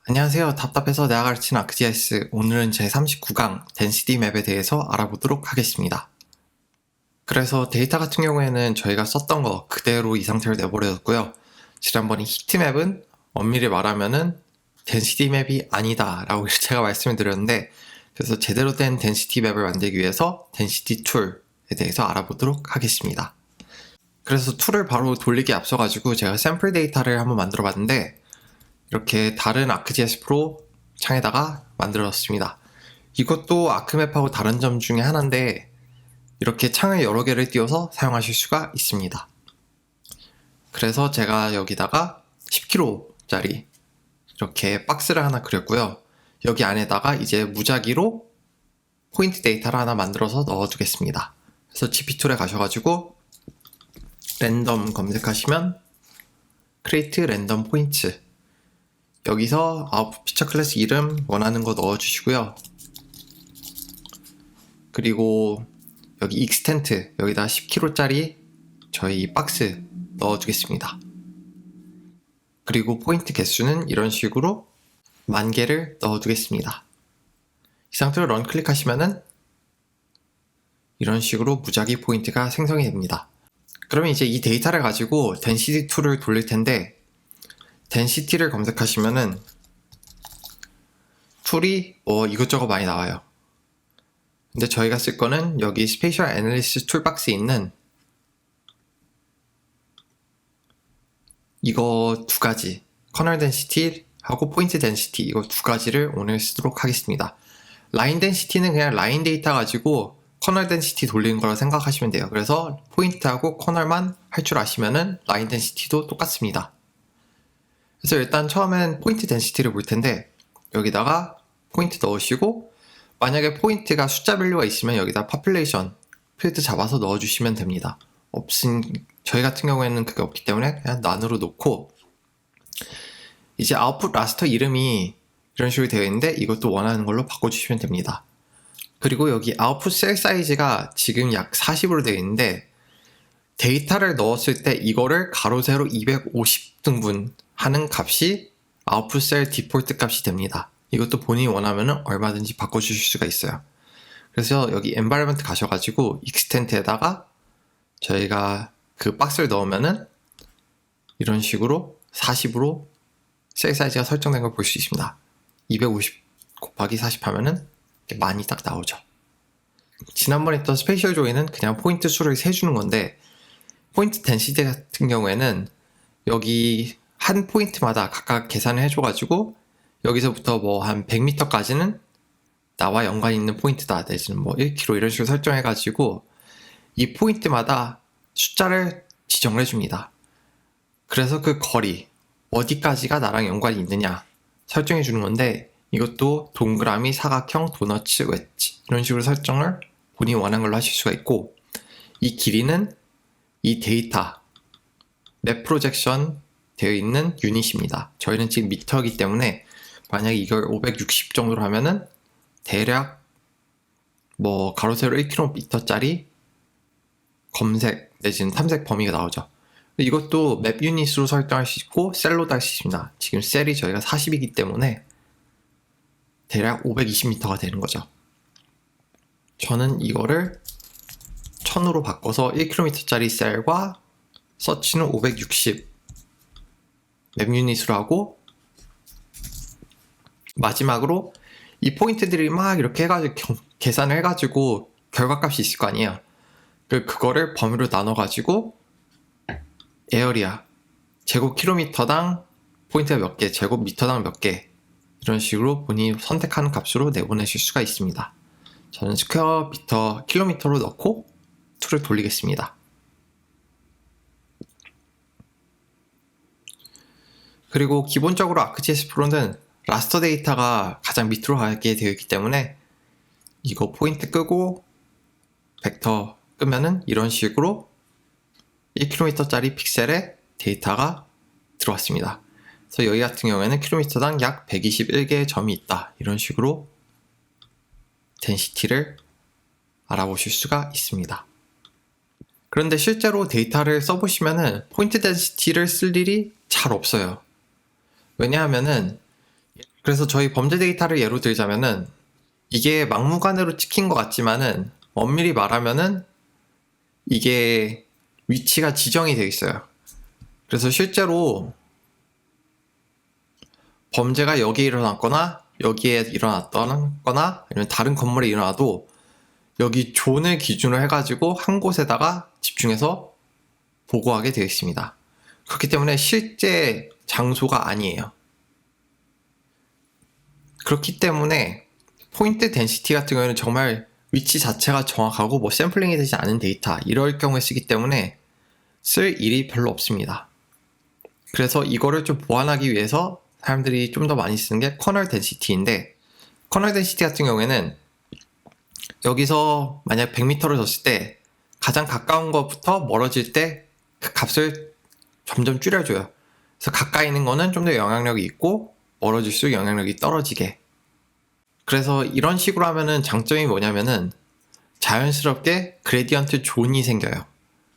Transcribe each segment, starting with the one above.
안녕하세요. 답답해서 내가 가르치는 ArcGIS. 오늘은 제 39강 덴시티 맵에 대해서 알아보도록 하겠습니다. 그래서 데이터 같은 경우에는 저희가 썼던 거 그대로 이 상태를 내버려뒀고요. 지난번에 히트맵은 엄밀히 말하면은 덴시티 맵이 아니다 라고 제가 말씀을 드렸는데, 그래서 제대로 된 덴시티 맵을 만들기 위해서 덴시티 툴에 대해서 알아보도록 하겠습니다. 그래서 툴을 바로 돌리기 앞서가지고 제가 샘플 데이터를 한번 만들어 봤는데, 이렇게 다른 ArcGIS 프로 창에다가 만들었습니다. 이것도 아크맵하고 다른 점 중에 하나인데, 이렇게 창을 여러 개를 띄워서 사용하실 수가 있습니다. 그래서 제가 여기다가 10kg짜리 이렇게 박스를 하나 그렸고요. 여기 안에다가 이제 무작위로 포인트 데이터를 하나 만들어서 넣어두겠습니다. 그래서 GP툴에 가셔가지고 랜덤 검색하시면 create 랜덤 포인트, 여기서 아웃풋 피처 클래스 이름 원하는 거 넣어주시고요. 그리고 여기 익스텐트, 여기다 10kg짜리 저희 박스 넣어주겠습니다. 그리고 포인트 개수는 이런 식으로 10,000개를 넣어두겠습니다. 이 상태로 런 클릭하시면은 이런 식으로 무작위 포인트가 생성이 됩니다. 그러면 이제 이 데이터를 가지고 덴시티 툴을 돌릴 텐데, 덴시티를 검색하시면은 툴이 이것저것 많이 나와요. 근데 저희가 쓸 거는 여기 스페이셜 애널리시스 툴박스에 있는 이거 두 가지, 커널 덴시티 하고 포인트 덴시티, 이거 두 가지를 오늘 쓰도록 하겠습니다. 라인 덴시티는 그냥 라인 데이터 가지고 커널 덴시티 돌리는 거라 생각하시면 돼요. 그래서 포인트하고 커널만 할 줄 아시면은 라인 덴시티도 똑같습니다. 그래서 일단 처음엔 포인트 덴시티를 볼 텐데, 여기다가 포인트 넣으시고, 만약에 포인트가 숫자 밸류가 있으면 여기다 population 필드 잡아서 넣어주시면 됩니다. 저희 같은 경우에는 그게 없기 때문에 그냥 난으로 놓고, 이제 아웃풋 라스터 이름이 이런 식으로 되어 있는데 이것도 원하는 걸로 바꿔주시면 됩니다. 그리고 여기 아웃풋 셀 사이즈가 지금 약 40으로 되어 있는데, 데이터를 넣었을 때 이거를 가로 세로 250등분 하는 값이 아웃풋 셀 디폴트 값이 됩니다. 이것도 본인이 원하면 얼마든지 바꿔주실 수가 있어요. 그래서 여기 environment 가셔가지고 extent에다가 저희가 그 박스를 넣으면은 이런 식으로 40으로 셀 사이즈가 설정된 걸 볼 수 있습니다. 250 곱하기 40 하면은 많이 딱 나오죠. 지난번에 했던 스페이셜 조이는 그냥 포인트 수를 세주는 건데, 포인트 덴시티 같은 경우에는 여기 한 포인트마다 각각 계산을 해줘가지고 여기서부터 뭐 한 100m까지는 나와 연관이 있는 포인트다, 내지는 뭐 1km 이런 식으로 설정해가지고 이 포인트마다 숫자를 지정을 해줍니다. 그래서 그 거리, 어디까지가 나랑 연관이 있느냐 설정해 주는 건데, 이것도 동그라미, 사각형, 도너츠, 웨지 이런 식으로 설정을 본인이 원하는 걸로 하실 수가 있고, 이 길이는 이 데이터 맵 프로젝션 되어 있는 유닛입니다. 저희는 지금 미터이기 때문에 만약에 이걸 560 정도로 하면은 대략 뭐 가로 세로 1km짜리 검색 내지는 탐색 범위가 나오죠. 이것도 맵 유닛으로 설정할 수 있고 셀로도 할 수 있습니다. 지금 셀이 저희가 40이기 때문에 대략 520m가 되는 거죠. 저는 이거를 1000으로 바꿔서 1km짜리 셀과 서치는 560 맵 유닛으로 하고, 마지막으로 이 포인트들이 막 이렇게 해가지고 계산을 해가지고 결과값이 있을 거 아니에요. 그거를 범위로 나눠가지고 에어리아, 제곱킬로미터당 포인트가 몇 개, 제곱미터당 몇 개, 이런 식으로 본인이 선택하는 값으로 내보내실 수가 있습니다. 저는 스퀘어 미터, 킬로미터로 넣고 툴을 돌리겠습니다. 그리고 기본적으로 ArcGIS 프로는 라스터 데이터가 가장 밑으로 가게 되어 있기 때문에 이거 포인트 끄고 벡터 끄면은 이런 식으로 1km짜리 픽셀에 데이터가 들어왔습니다. 그래서 여기 같은 경우에는 킬로미터당 약 121개의 점이 있다, 이런 식으로 덴시티를 알아보실 수가 있습니다. 그런데 실제로 데이터를 써보시면은 포인트 덴시티를 쓸 일이 잘 없어요. 왜냐하면은 그래서 저희 범죄 데이터를 예로 들자면은 이게 막무가내로 찍힌 것 같지만은 엄밀히 말하면은 이게 위치가 지정이 되어 있어요. 그래서 실제로 범죄가 여기에 일어났거나 여기에 일어났거나 아니면 다른 건물에 일어나도 여기 존을 기준으로 해가지고 한 곳에다가 집중해서 보고하게 되어 있습니다. 그렇기 때문에 실제 장소가 아니에요. 그렇기 때문에 포인트 덴시티 같은 경우에는 정말 위치 자체가 정확하고 뭐 샘플링이 되지 않은 데이터 이럴 경우에 쓰기 때문에 쓸 일이 별로 없습니다. 그래서 이거를 좀 보완하기 위해서 사람들이 좀 더 많이 쓰는 게 커널 덴시티인데, 커널 덴시티 같은 경우에는 여기서 만약 100m를 줬을 때 가장 가까운 것부터 멀어질 때 그 값을 점점 줄여줘요. 그래서 가까이 있는 거는 좀 더 영향력이 있고 멀어질수록 영향력이 떨어지게. 그래서 이런 식으로 하면은 장점이 뭐냐면은 자연스럽게 그레디언트 존이 생겨요.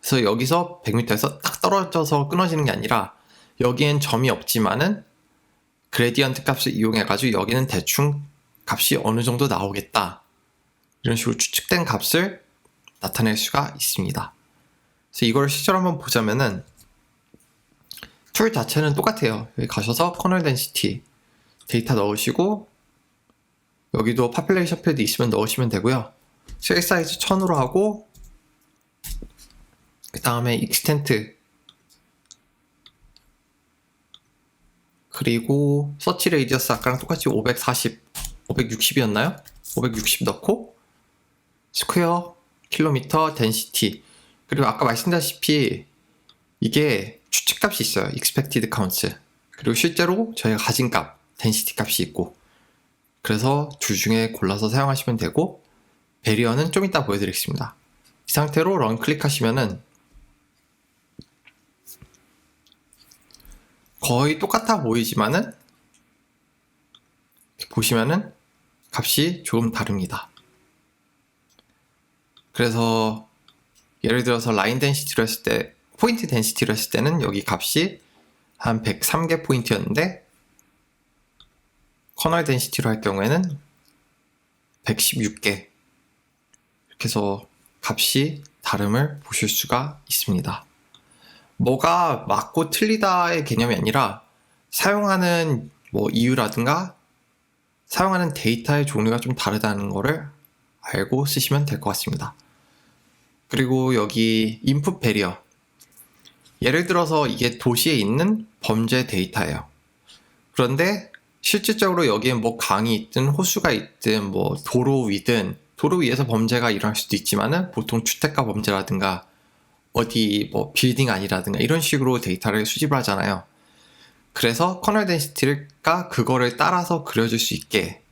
그래서 여기서 100m에서 딱 떨어져서 끊어지는 게 아니라 여기엔 점이 없지만은 그레디언트 값을 이용해가지고 여기는 대충 값이 어느 정도 나오겠다. 이런 식으로 추측된 값을 나타낼 수가 있습니다. 그래서 이걸 실제로 한번 보자면은 툴 자체는 똑같아요. 여기 가셔서 커널 덴시티 데이터 넣으시고 여기도 파퓰레이션 필드 있으면 넣으시면 되고요. 셀 사이즈 1000으로 하고 그 다음에 익스텐트 그리고 서치 레이디어스 아까랑 똑같이 540, 560이었나요? 560 넣고 스퀘어, 킬로미터, 덴시티 그리고 아까 말씀드렸다시피 이게 추측값이 있어요. expected counts 그리고 실제로 저희가 가진 값, 덴시티 값이 있고 그래서 둘 중에 골라서 사용하시면 되고 베리어는 좀 이따 보여드리겠습니다. 이 상태로 런 클릭하시면은 거의 똑같아 보이지만은 보시면은 값이 조금 다릅니다. 그래서 예를 들어서 라인 덴시티로 했을 때 포인트 덴시티로 했을 때는 여기 값이 한 103개 포인트였는데 커널 덴시티로 할 경우에는 116개 이렇게 해서 값이 다름을 보실 수가 있습니다. 뭐가 맞고 틀리다의 개념이 아니라 사용하는 뭐 이유라든가 사용하는 데이터의 종류가 좀 다르다는 거를 알고 쓰시면 될 것 같습니다. 그리고 여기 인풋 베리어 예를 들어서 이게 도시에 있는 범죄 데이터예요. 그런데 실질적으로 여기에 뭐 강이 있든 호수가 있든 뭐 도로 위든 도로 위에서 범죄가 일어날 수도 있지만은 보통 주택가 범죄라든가 어디 뭐 빌딩 아니라든가 이런 식으로 데이터를 수집을 하잖아요. 그래서 커널 덴시티가 그거를 따라서 그려줄 수 있게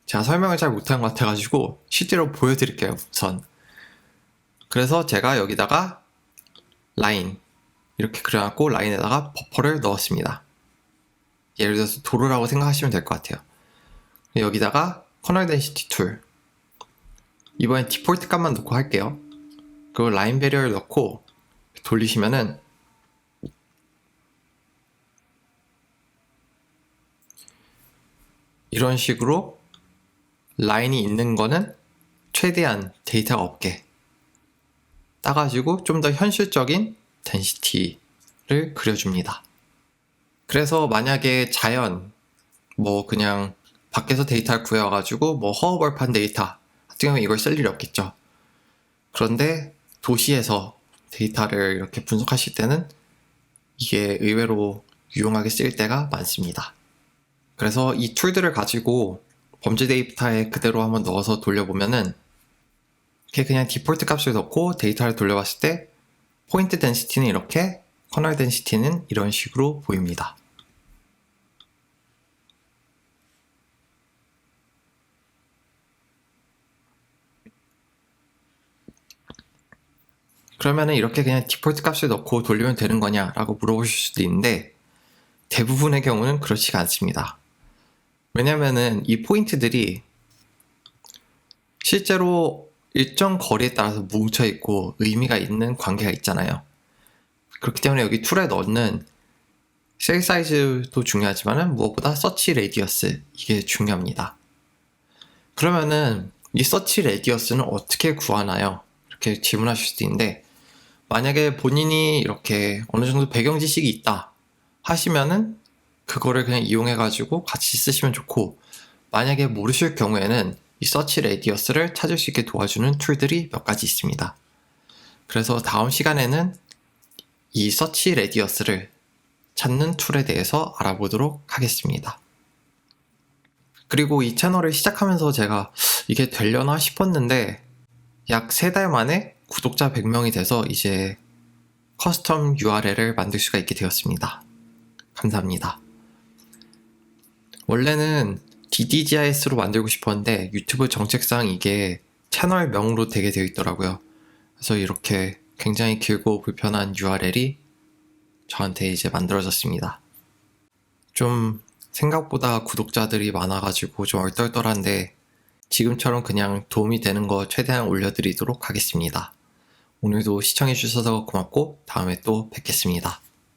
제가 설명을 잘 못한 것 같아가지고 실제로 보여드릴게요. 우선 그래서 제가 여기다가 라인 이렇게 그려놨고 라인에다가 버퍼를 넣었습니다. 예를 들어서 도로라고 생각하시면 될 것 같아요. 여기다가 커널 덴시티 툴 이번엔 디폴트 값만 놓고 할게요. 그리고 라인 베리어를 넣고 돌리시면은 이런 식으로 라인이 있는 거는 최대한 데이터가 없게 따가지고 좀 더 현실적인 덴시티를 그려줍니다. 그래서 만약에 자연 뭐 그냥 밖에서 데이터를 구해와가지고 뭐 허허벌판 데이터 같은 경우에 이걸 쓸 일이 없겠죠. 그런데 도시에서 데이터를 이렇게 분석하실 때는 이게 의외로 유용하게 쓰일 때가 많습니다. 그래서 이 툴들을 가지고 범죄 데이터에 그대로 한번 넣어서 돌려보면은 이렇게 그냥 디폴트 값을 넣고 데이터를 돌려봤을 때 포인트 덴시티는 이렇게 커널 덴시티는 이런 식으로 보입니다. 그러면은 이렇게 그냥 디폴트 값을 넣고 돌리면 되는 거냐 라고 물어보실 수도 있는데 대부분의 경우는 그렇지가 않습니다. 왜냐면은 이 포인트들이 실제로 일정 거리에 따라서 뭉쳐있고 의미가 있는 관계가 있잖아요. 그렇기 때문에 여기 툴에 넣는 셀 사이즈도 중요하지만 무엇보다 서치 레디어스, 이게 중요합니다. 그러면은 이 서치 레디어스는 어떻게 구하나요? 이렇게 질문하실 수도 있는데, 만약에 본인이 이렇게 어느 정도 배경 지식이 있다 하시면은 그거를 그냥 이용해 가지고 같이 쓰시면 좋고, 만약에 모르실 경우에는 이 서치 레디어스를 찾을 수 있게 도와주는 툴들이 몇 가지 있습니다. 그래서 다음 시간에는 이 서치 레디어스를 찾는 툴에 대해서 알아보도록 하겠습니다. 그리고 이 채널을 시작하면서 제가 이게 되려나 싶었는데, 약 3달 만에 구독자 100명이 돼서 이제 커스텀 URL을 만들 수가 있게 되었습니다. 감사합니다. 원래는 DDGIS로 만들고 싶었는데 유튜브 정책상 이게 채널명으로 되게 되어 있더라고요. 그래서 이렇게 굉장히 길고 불편한 URL이 저한테 이제 만들어졌습니다. 좀 생각보다 구독자들이 많아가지고 좀 얼떨떨한데, 지금처럼 그냥 도움이 되는 거 최대한 올려드리도록 하겠습니다. 오늘도 시청해주셔서 고맙고 다음에 또 뵙겠습니다.